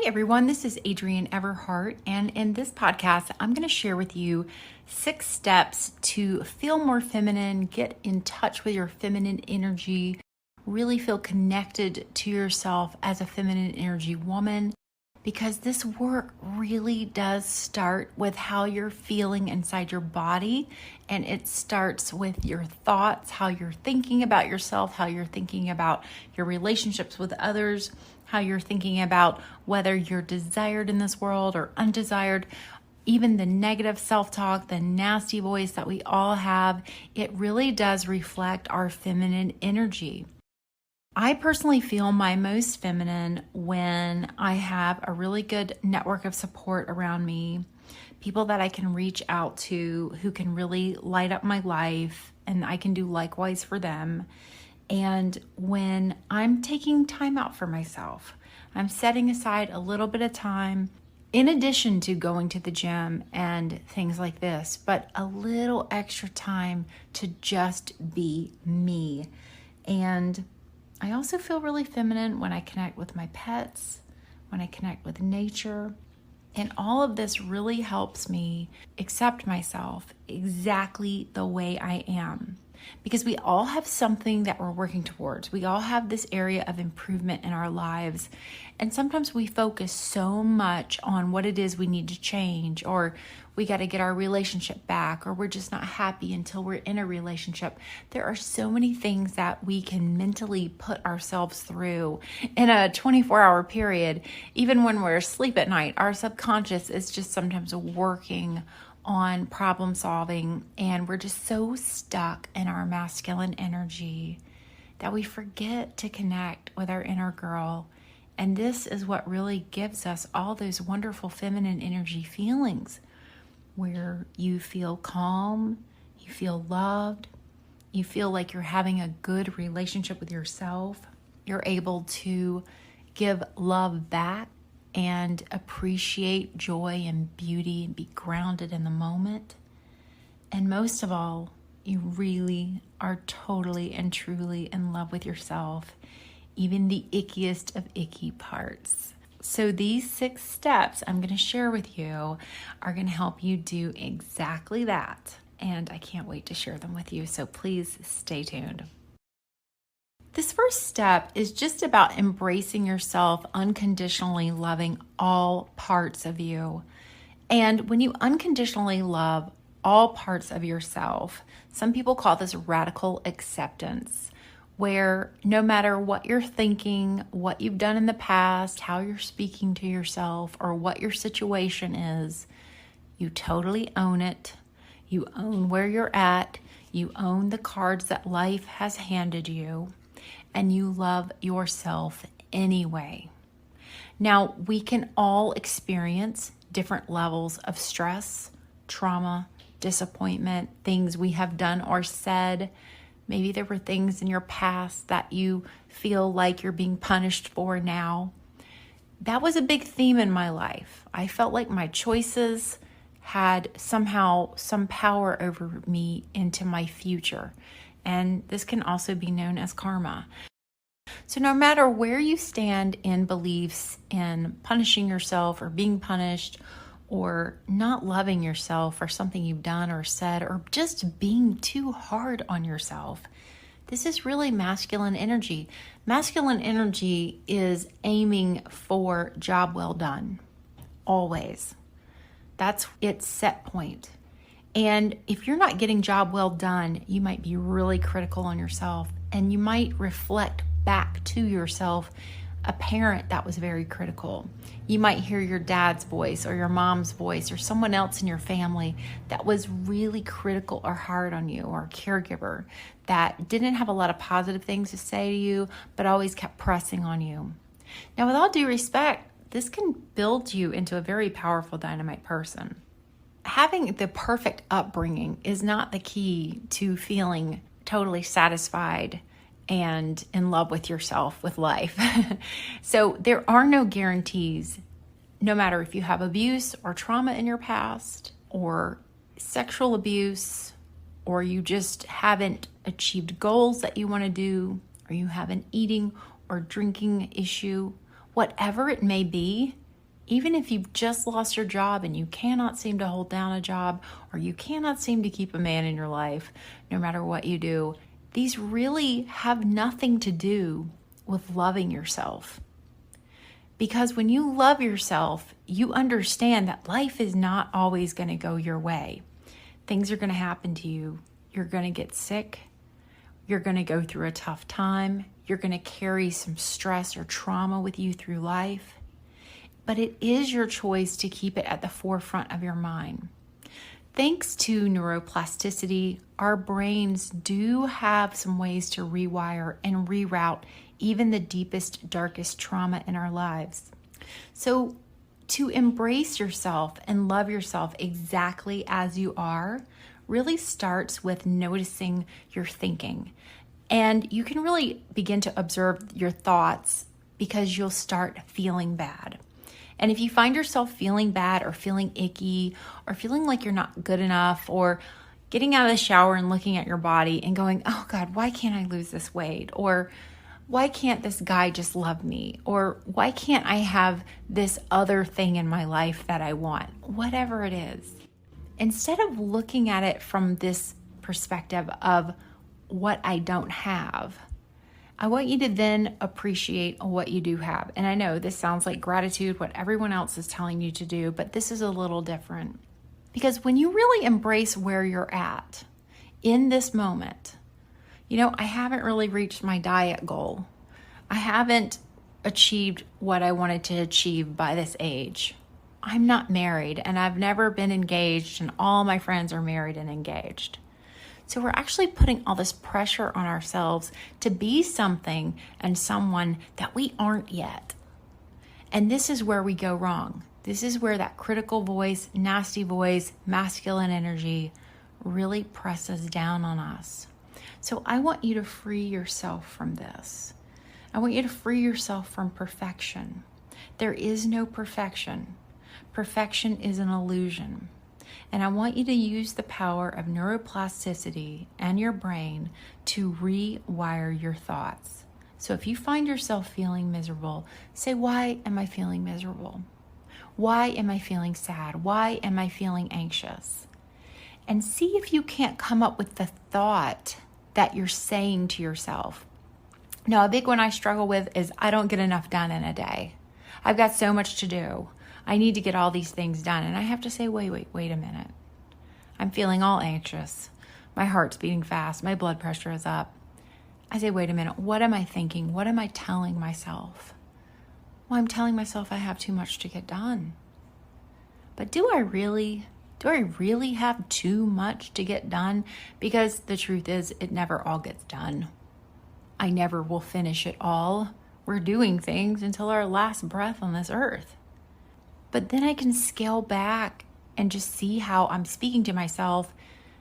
Hi everyone, this is Adrienne Everheart, and in this podcast, I'm going to share with you 6 steps to feel more feminine, get in touch with your feminine energy, really feel connected to yourself as a feminine energy woman, because this work really does start with how you're feeling inside your body, and it starts with your thoughts, how you're thinking about yourself, how you're thinking about your relationships with others, how you're thinking about whether you're desired in this world or undesired, even the negative self-talk, the nasty voice that we all have. It really does reflect our feminine energy. I personally feel my most feminine when I have a really good network of support around me, people that I can reach out to who can really light up my life, and I can do likewise for them. And when I'm taking time out for myself, I'm setting aside a little bit of time in addition to going to the gym and things like this, but a little extra time to just be me. And I also feel really feminine when I connect with my pets, when I connect with nature. And all of this really helps me accept myself exactly the way I am. Because we all have something that we're working towards. We all have this area of improvement in our lives. And sometimes we focus so much on what it is we need to change, or we got to get our relationship back, or we're just not happy until we're in a relationship. There are so many things that we can mentally put ourselves through in a 24-hour period. Even when we're asleep at night, our subconscious is just sometimes working on problem solving, and we're just so stuck in our masculine energy that we forget to connect with our inner girl. And this is what really gives us all those wonderful feminine energy feelings, where you feel calm, you feel loved, you feel like you're having a good relationship with yourself, you're able to give love back and appreciate joy and beauty and be grounded in the moment. And most of all, you really are totally and truly in love with yourself, even the ickiest of icky parts. So these 6 steps I'm going to share with you are going to help you do exactly that. And I can't wait to share them with you. So please stay tuned. This first step is just about embracing yourself, unconditionally loving all parts of you. And when you unconditionally love all parts of yourself, some people call this radical acceptance, where no matter what you're thinking, what you've done in the past, how you're speaking to yourself, or what your situation is, you totally own it. You own where you're at. You own the cards that life has handed you. And you love yourself anyway. Now, we can all experience different levels of stress, trauma, disappointment, things we have done or said. Maybe there were things in your past that you feel like you're being punished for now. That was a big theme in my life. I felt like my choices had somehow some power over me into my future. And this can also be known as karma. So no matter where you stand in beliefs in punishing yourself or being punished, or not loving yourself for something you've done or said, or just being too hard on yourself, this is really masculine energy. Masculine energy is aiming for job well done, always. That's its set point. And if you're not getting job well done, you might be really critical on yourself, and you might reflect back to yourself a parent that was very critical. You might hear your dad's voice or your mom's voice or someone else in your family that was really critical or hard on you, or a caregiver that didn't have a lot of positive things to say to you, but always kept pressing on you. Now, with all due respect, this can build you into a very powerful, dynamite person. Having the perfect upbringing is not the key to feeling totally satisfied and in love with yourself, with life. So there are no guarantees, no matter if you have abuse or trauma in your past, or sexual abuse, or you just haven't achieved goals that you want to do, or you have an eating or drinking issue, whatever it may be, Even if you've just lost your job and you cannot seem to hold down a job, or you cannot seem to keep a man in your life, no matter what you do, these really have nothing to do with loving yourself. Because when you love yourself, you understand that life is not always going to go your way. Things are going to happen to you. You're going to get sick. You're going to go through a tough time. You're going to carry some stress or trauma with you through life. But it is your choice to keep it at the forefront of your mind. Thanks to neuroplasticity, our brains do have some ways to rewire and reroute even the deepest, darkest trauma in our lives. So to embrace yourself and love yourself exactly as you are really starts with noticing your thinking. And you can really begin to observe your thoughts because you'll start feeling bad. And if you find yourself feeling bad or feeling icky or feeling like you're not good enough, or getting out of the shower and looking at your body and going, oh God, why can't I lose this weight? Or why can't this guy just love me? Or why can't I have this other thing in my life that I want? Whatever it is. Instead of looking at it from this perspective of what I don't have, I want you to then appreciate what you do have. And I know this sounds like gratitude, what everyone else is telling you to do, but this is a little different. Because when you really embrace where you're at in this moment, I haven't really reached my diet goal. I haven't achieved what I wanted to achieve by this age. I'm not married, and I've never been engaged, and all my friends are married and engaged. So we're actually putting all this pressure on ourselves to be something and someone that we aren't yet. And this is where we go wrong. This is where that critical voice, nasty voice, masculine energy really presses down on us. So I want you to free yourself from this. I want you to free yourself from perfection. There is no perfection. Perfection is an illusion. And I want you to use the power of neuroplasticity and your brain to rewire your thoughts. So if you find yourself feeling miserable, say, why am I feeling miserable? Why am I feeling sad? Why am I feeling anxious? And see if you can't come up with the thought that you're saying to yourself. Now, a big one I struggle with is I don't get enough done in a day. I've got so much to do. I need to get all these things done. And I have to say, wait a minute. I'm feeling all anxious. My heart's beating fast. My blood pressure is up. I say, wait a minute. What am I thinking? What am I telling myself? Well, I'm telling myself I have too much to get done. But do I really have too much to get done? Because the truth is, it never all gets done. I never will finish it all. We're doing things until our last breath on this earth. But then I can scale back and just see how I'm speaking to myself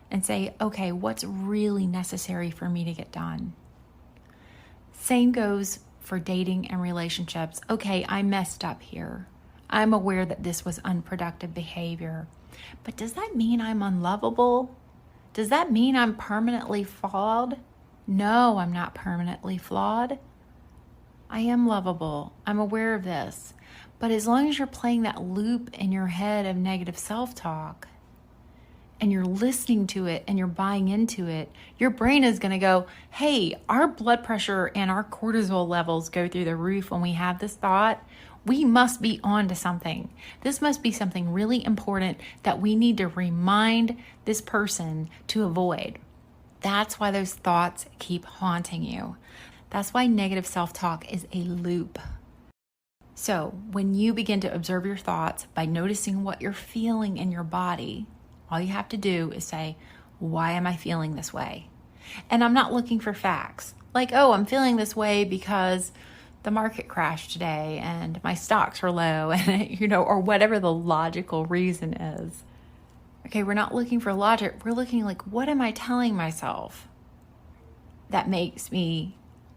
and say, okay, what's really necessary for me to get done? Same goes for dating and relationships. Okay, I messed up here. I'm aware that this was unproductive behavior. But does that mean I'm unlovable? Does that mean I'm permanently flawed? No, I'm not permanently flawed. I am lovable. I'm aware of this. But as long as you're playing that loop in your head of negative self-talk and you're listening to it and you're buying into it, your brain is going to go, hey, our blood pressure and our cortisol levels go through the roof when we have this thought. We must be on to something. This must be something really important that we need to remind this person to avoid. That's why those thoughts keep haunting you. That's why negative self-talk is a loop. So when you begin to observe your thoughts by noticing what you're feeling in your body, all you have to do is say, why am I feeling this way? And I'm not looking for facts. Like, oh, I'm feeling this way because the market crashed today and my stocks are low, and or whatever the logical reason is. Okay, we're not looking for logic. We're looking like, what am I telling myself that makes me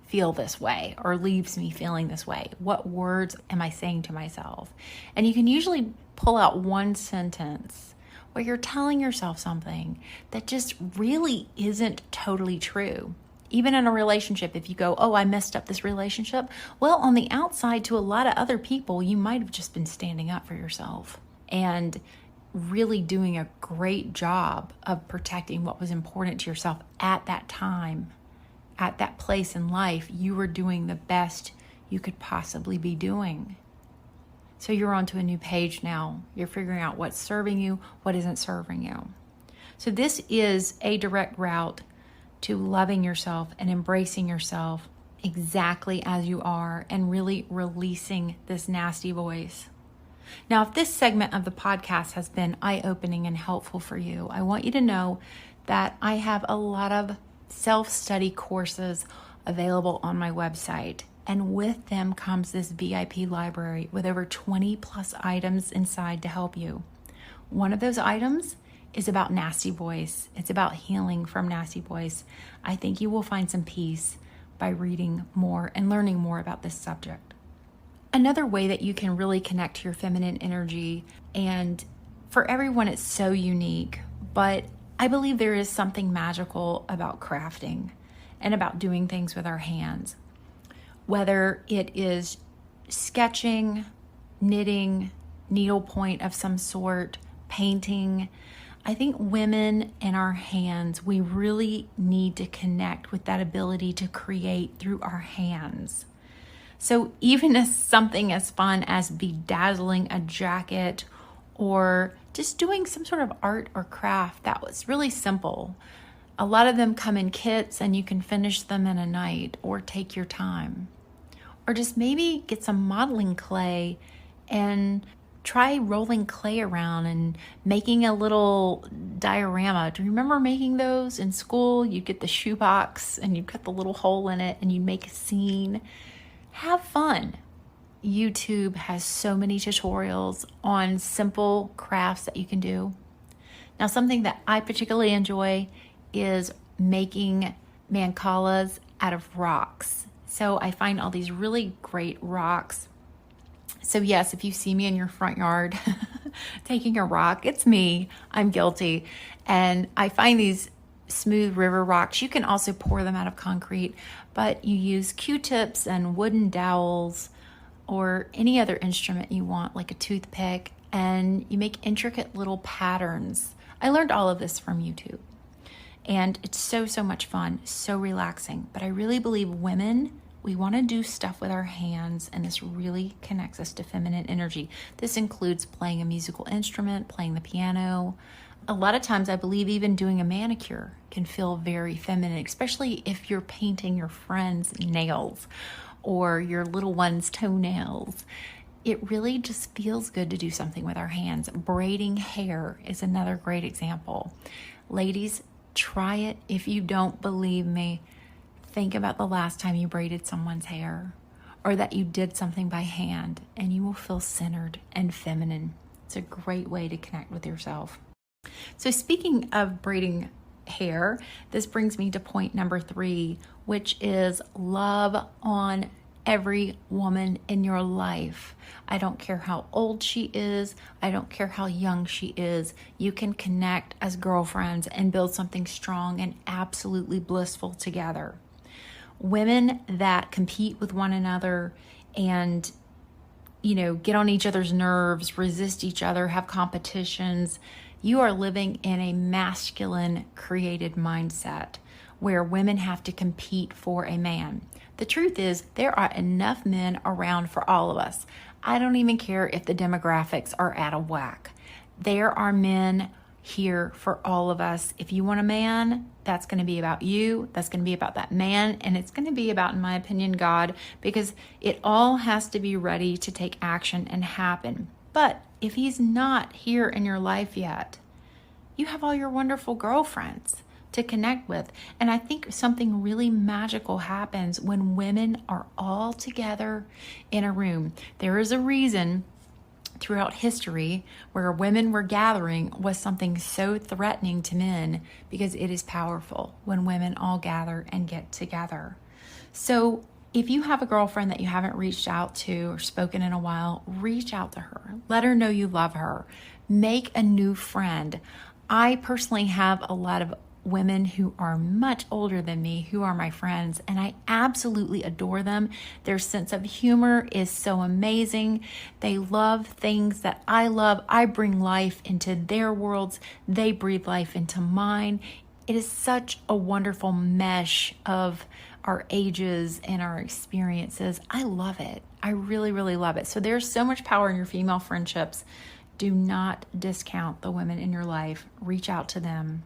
feel this way or leaves me feeling this way? What words am I saying to myself? And you can usually pull out one sentence where you're telling yourself something that just really isn't totally true. Even in a relationship, if you go, oh, I messed up this relationship, well, on the outside to a lot of other people, you might have just been standing up for yourself and really doing a great job of protecting what was important to yourself at that time, at that place in life. You were doing the best you could possibly be doing. So you're onto a new page now. You're figuring out what's serving you, what isn't serving you. So this is a direct route to loving yourself and embracing yourself exactly as you are and really releasing this nasty voice. Now, if this segment of the podcast has been eye-opening and helpful for you, I want you to know that I have a lot of self-study courses available on my website. And with them comes this VIP library with over 20 plus items inside to help you. One of those items is about nasty voice. It's about healing from nasty voice. I think you will find some peace by reading more and learning more about this subject. Another way that you can really connect to your feminine energy, and for everyone it's so unique, but I believe there is something magical about crafting and about doing things with our hands. Whether it is sketching, knitting, needlepoint of some sort, painting, I think women and our hands, we really need to connect with that ability to create through our hands. So even as something as fun as bedazzling a jacket or just doing some sort of art or craft that was really simple. A lot of them come in kits and you can finish them in a night or take your time. Or just maybe get some modeling clay and try rolling clay around and making a little diorama. Do you remember making those in school? You'd get the shoebox and you'd cut the little hole in it and you'd make a scene. Have fun. YouTube has so many tutorials on simple crafts that you can do. Now, something that I particularly enjoy is making mandalas out of rocks. So I find all these really great rocks. So yes, if you see me in your front yard taking a rock, it's me. I'm guilty. And I find these smooth river rocks. You can also pour them out of concrete, but you use Q-tips and wooden dowels or any other instrument you want, like a toothpick, and you make intricate little patterns. I learned all of this from YouTube. And it's so much fun, so relaxing. But I really believe women, we want to do stuff with our hands, and this really connects us to feminine energy. This includes playing a musical instrument, playing the piano. A lot of times I believe even doing a manicure can feel very feminine, especially if you're painting your friend's nails or your little one's toenails. It really just feels good to do something with our hands. Braiding hair is another great example. Ladies, try it. If you don't believe me, think about the last time you braided someone's hair or that you did something by hand, and you will feel centered and feminine. It's a great way to connect with yourself. So speaking of braiding hair, this brings me to point number 3, which is love on every woman in your life. I don't care how old she is. I don't care how young she is. You can connect as girlfriends and build something strong and absolutely blissful together. Women that compete with one another and, get on each other's nerves, resist each other, have competitions, you are living in a masculine created mindset where women have to compete for a man. The truth is, there are enough men around for all of us. I don't even care if the demographics are out of whack. There are men here for all of us. If you want a man, that's going to be about you. That's going to be about that man. And it's going to be about, in my opinion, God, because it all has to be ready to take action and happen. But if he's not here in your life yet, you have all your wonderful girlfriends to connect with. And I think something really magical happens when women are all together in a room. There is a reason throughout history where women were gathering was something so threatening to men, because it is powerful when women all gather and get together. So if you have a girlfriend that you haven't reached out to or spoken in a while, reach out to her. Let her know you love her. Make a new friend. I personally have a lot of women who are much older than me who are my friends, and I absolutely adore them. Their sense of humor is so amazing. They love things that I love. I bring life into their worlds. They breathe life into mine. It is such a wonderful mesh of our ages and our experiences. I love it. I really, really love it. So there's so much power in your female friendships. Do not discount the women in your life. Reach out to them.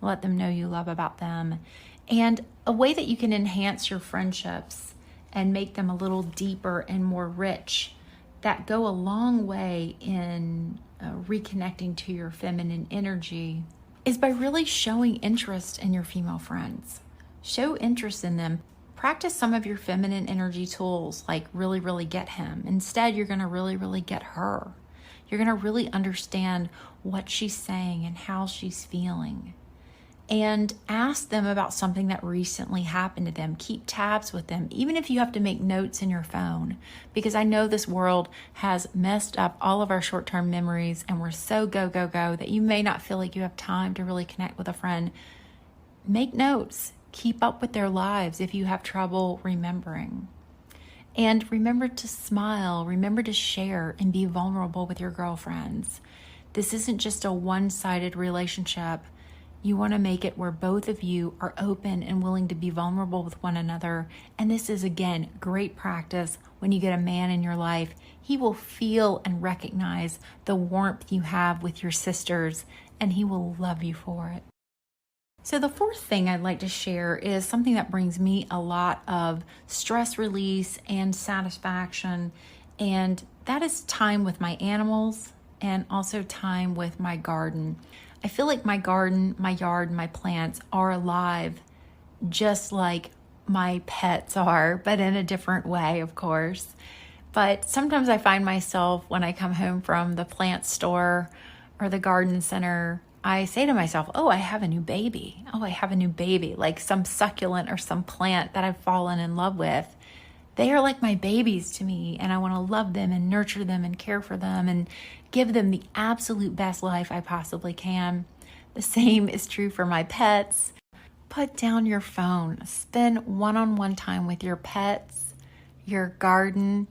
Let them know you love about them. And a way that you can enhance your friendships and make them a little deeper and more rich, that go a long way in reconnecting to your feminine energy, is by really showing interest in your female friends. Show interest in them. Practice some of your feminine energy tools, like really, really get him. Instead, you're going to really, really get her. You're going to really understand what she's saying and how she's feeling. And ask them about something that recently happened to them. Keep tabs with them, even if you have to make notes in your phone, because I know this world has messed up all of our short-term memories, and we're so go, go, go that you may not feel like you have time to really connect with a friend. Make notes. Keep up with their lives if you have trouble remembering. And remember to smile, remember to share and be vulnerable with your girlfriends. This isn't just a one-sided relationship. You want to make it where both of you are open and willing to be vulnerable with one another. And this is, again, great practice when you get a man in your life. He will feel and recognize the warmth you have with your sisters, and he will love you for it. So the fourth thing I'd like to share is something that brings me a lot of stress release and satisfaction, and that is time with my animals and also time with my garden. I feel like my garden, my yard, my plants are alive just like my pets are, but in a different way, of course. But sometimes I find myself when I come home from the plant store or the garden center, I say to myself, oh, I have a new baby. Oh, I have a new baby, like some succulent or some plant that I've fallen in love with. They are like my babies to me, and I want to love them and nurture them and care for them and give them the absolute best life I possibly can. The same is true for my pets. Put down your phone. Spend one-on-one time with your pets, your garden,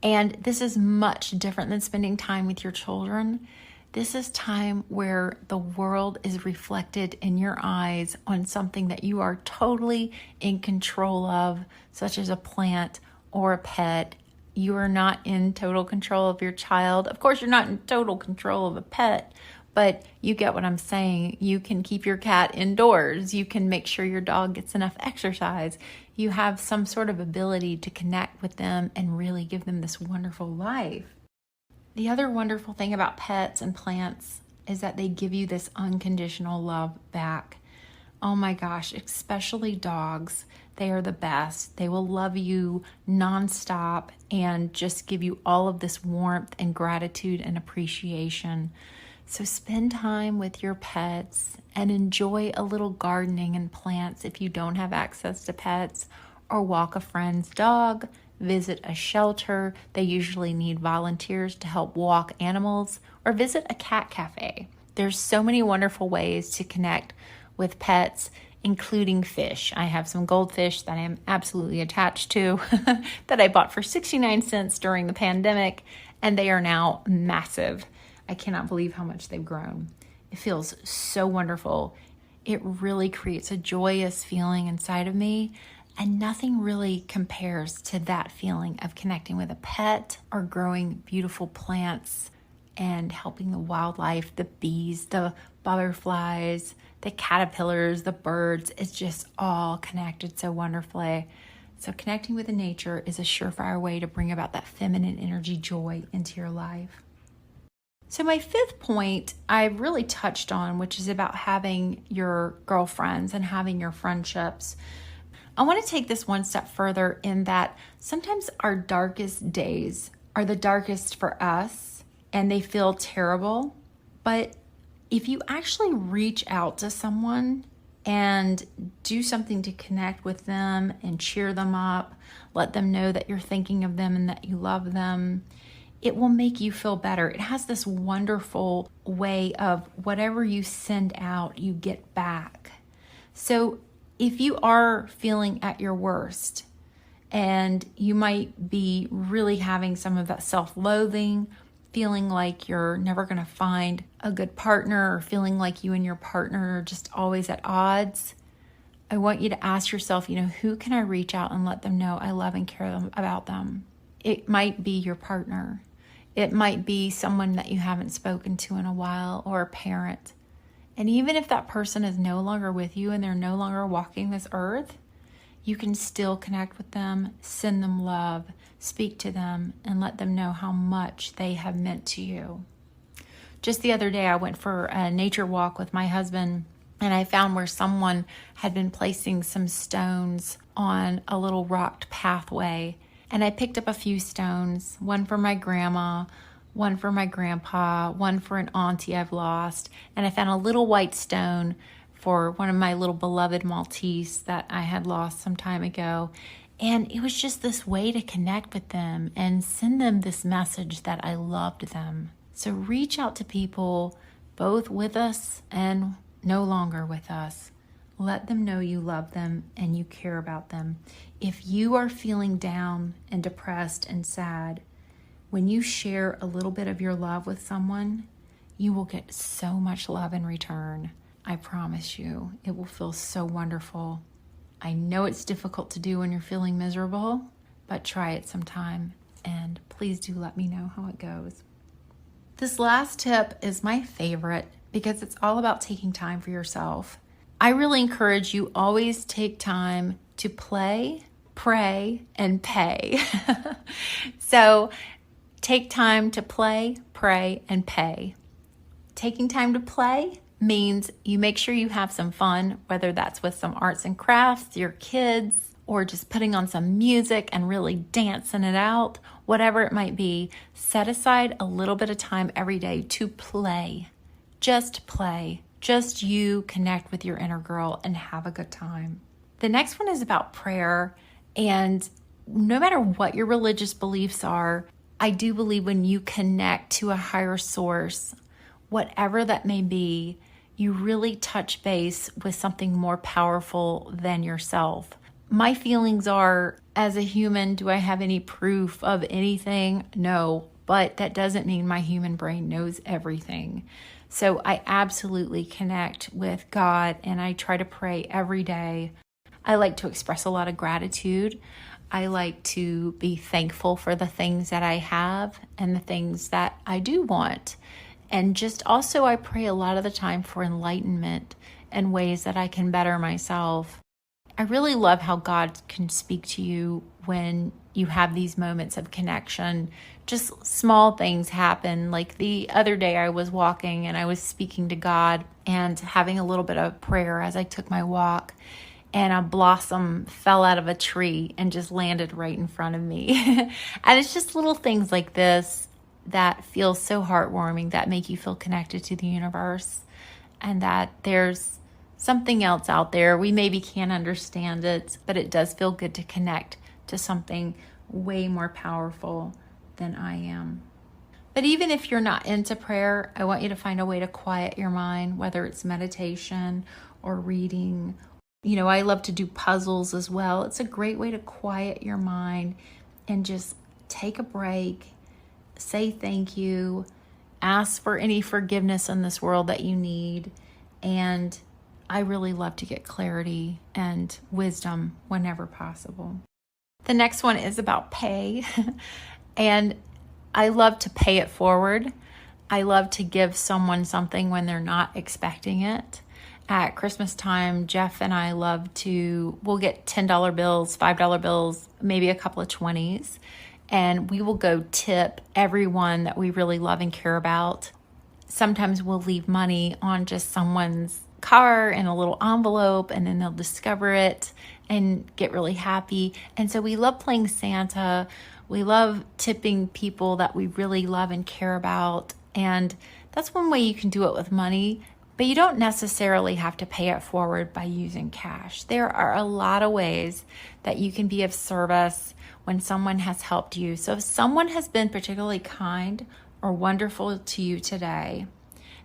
and this is much different than spending time with your children. This is time where the world is reflected in your eyes on something that you are totally in control of, such as a plant or a pet. You are not in total control of your child. Of course, you're not in total control of a pet, but you get what I'm saying. You can keep your cat indoors. You can make sure your dog gets enough exercise. You have some sort of ability to connect with them and really give them this wonderful life. The other wonderful thing about pets and plants is that they give you this unconditional love back. Oh my gosh, especially dogs. They are the best. They will love you nonstop and just give you all of this warmth and gratitude and appreciation. So spend time with your pets and enjoy a little gardening and plants if you don't have access to pets, or walk a friend's dog, visit a shelter. They usually need volunteers to help walk animals, or visit a cat cafe. There's so many wonderful ways to connect with pets, including fish. I have some goldfish that I am absolutely attached to that I bought for 69 cents during the pandemic, and they are now massive. I cannot believe how much they've grown. It feels so wonderful. It really creates a joyous feeling inside of me, and nothing really compares to that feeling of connecting with a pet or growing beautiful plants and helping the wildlife, the bees, the butterflies, the caterpillars, the birds. It's just all connected so wonderfully. So connecting with the nature is a surefire way to bring about that feminine energy joy into your life. So my fifth point I've really touched on, which is about having your girlfriends and having your friendships. I want to take this one step further in that sometimes our darkest days are the darkest for us and they feel terrible. But if you actually reach out to someone and do something to connect with them and cheer them up, let them know that you're thinking of them and that you love them, it will make you feel better. It has this wonderful way of whatever you send out, you get back. So if you are feeling at your worst and you might be really having some of that self-loathing, feeling like you're never going to find a good partner, or feeling like you and your partner are just always at odds, I want you to ask yourself, who can I reach out and let them know I love and care about them? It might be your partner. It might be someone that you haven't spoken to in a while, or a parent. And even if that person is no longer with you and they're no longer walking this earth, you can still connect with them, send them love, speak to them, and let them know how much they have meant to you. Just the other day, I went for a nature walk with my husband, and I found where someone had been placing some stones on a little rocked pathway. And I picked up a few stones, one for my grandma, one for my grandpa, one for an auntie I've lost. And I found a little white stone for one of my little beloved Maltese that I had lost some time ago. And it was just this way to connect with them and send them this message that I loved them. So reach out to people both with us and no longer with us. Let them know you love them and you care about them. If you are feeling down and depressed and sad, when you share a little bit of your love with someone, you will get so much love in return. I promise you, it will feel so wonderful. I know it's difficult to do when you're feeling miserable, but try it sometime, and please do let me know how it goes. This last tip is my favorite because it's all about taking time for yourself. I really encourage you always take time to play, pray, and pay. So take time to play, pray, and pay. Taking time to play means you make sure you have some fun, whether that's with some arts and crafts, your kids, or just putting on some music and really dancing it out, whatever it might be. Set aside a little bit of time every day to play. Just play. Just you connect with your inner girl and have a good time. The next one is about prayer. And no matter what your religious beliefs are, I do believe when you connect to a higher source, whatever that may be, you really touch base with something more powerful than yourself. My feelings are, as a human, do I have any proof of anything? No, but that doesn't mean my human brain knows everything. So I absolutely connect with God, and I try to pray every day. I like to express a lot of gratitude. I like to be thankful for the things that I have and the things that I do want. And just also I pray a lot of the time for enlightenment and ways that I can better myself. I really love how God can speak to you when you have these moments of connection. Just small things happen. Like the other day I was walking and I was speaking to God and having a little bit of prayer as I took my walk. And a blossom fell out of a tree and just landed right in front of me. And it's just little things like this that feel so heartwarming, that make you feel connected to the universe, and that there's something else out there. We maybe can't understand it, but it does feel good to connect to something way more powerful than I am. But even if you're not into prayer, I want you to find a way to quiet your mind, whether it's meditation or reading. I love to do puzzles as well. It's a great way to quiet your mind and just take a break, say thank you, ask for any forgiveness in this world that you need. And I really love to get clarity and wisdom whenever possible. The next one is about pay. And I love to pay it forward. I love to give someone something when they're not expecting it. At Christmas time, Jeff and I we'll get $10 bills, $5 bills, maybe a couple of 20s, and we will go tip everyone that we really love and care about. Sometimes we'll leave money on just someone's car in a little envelope, and then they'll discover it and get really happy. And so we love playing Santa. We love tipping people that we really love and care about. And that's one way you can do it with money. But you don't necessarily have to pay it forward by using cash. There are a lot of ways that you can be of service when someone has helped you. So if someone has been particularly kind or wonderful to you today,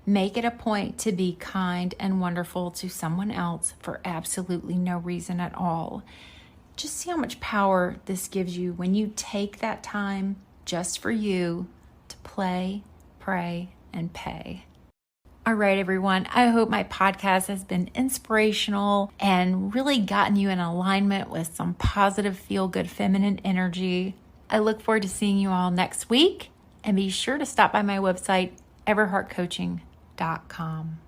Make it a point to be kind and wonderful to someone else for absolutely no reason at all. Just see how much power this gives you when you take that time just for you to play, pray, and pay. All right, everyone. I hope my podcast has been inspirational and really gotten you in alignment with some positive, feel-good feminine energy. I look forward to seeing you all next week, and be sure to stop by my website, everheartcoaching.com.